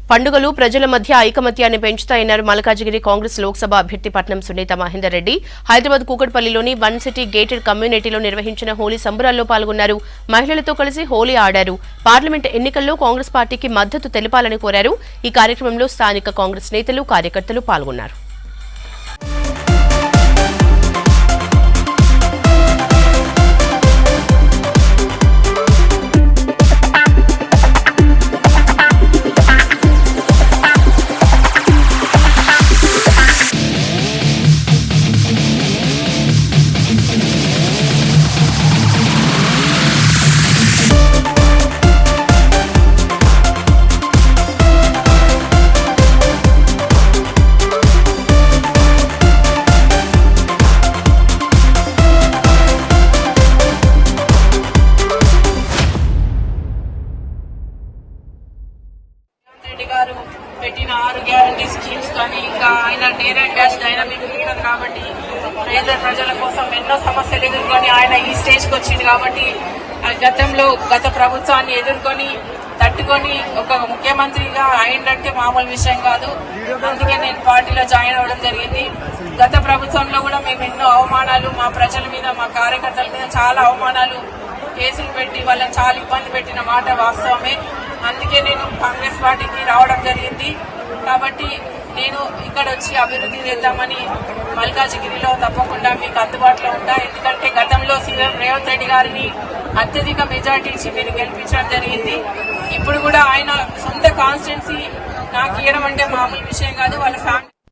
పండుగలు ప్రజల మధ్య ఐకమత్యాన్ని పెంచుతాయన్నారు మల్కాజిగిరి కాంగ్రెస్ లోక్సభ అభ్యర్థి పట్నం సునీత మహేందర్ రెడ్డి. హైదరాబాద్ కూకట్పల్లిలోని వన్ సిటీ గేటెడ్ కమ్యూనిటీలో నిర్వహించిన హోలీ సంబరాల్లో పాల్గొన్నారు. మహిళలతో కలిసి హోలీ ఆడారు. పార్లమెంట్ ఎన్నికల్లో కాంగ్రెస్ పార్టీకి మద్దతు తెలపాలని కోరారు. ఈ కార్యక్రమంలో స్థానిక కాంగ్రెస్ నేతలు, కార్యకర్తలు పాల్గొన్నారు. రెడ్డి గారు పెట్టిన 6 గ్యారంటీ స్కీమ్స్ కానీ ఇంకా ఆయన డైరెక్ట్ క్యాష్ డైనమిక్ ఉన్నది కాబట్టి పేద ప్రజల కోసం ఎన్నో సమస్యలు ఎదుర్కొని ఆయన ఈ స్టేజ్కి వచ్చింది కాబట్టి గతంలో గత ప్రభుత్వాన్ని ఎదుర్కొని తట్టుకొని ఒక ముఖ్యమంత్రిగా అయిందంటే మామూలు విషయం కాదు. అందుకే నేను పార్టీలో జాయిన్ అవ్వడం జరిగింది. గత ప్రభుత్వంలో కూడా మేము ఎన్నో అవమానాలు మా ప్రజల మీద, మా కార్యకర్తల మీద చాలా అవమానాలు, కేసులు పెట్టి వాళ్ళని చాలా ఇబ్బంది పెట్టిన మాట వాస్తవమే. అందుకే నేను కాంగ్రెస్ పార్టీకి రావడం జరిగింది. కాబట్టి నేను ఇక్కడ వచ్చి అభివృద్ధి చేద్దామని మల్కాజిగిరిలో తప్పకుండా మీకు అందుబాటులో ఉంటా. ఎందుకంటే గతంలో సీఎం రేవంత్ రెడ్డి గారిని అత్యధిక మెజార్టీ ఇచ్చి మీరు గెలిపించడం జరిగింది. ఇప్పుడు కూడా ఆయన సొంత కాన్స్టిట్యున్సీ నాకు ఇవ్వడం అంటే మామూలు విషయం కాదు. వాళ్ళ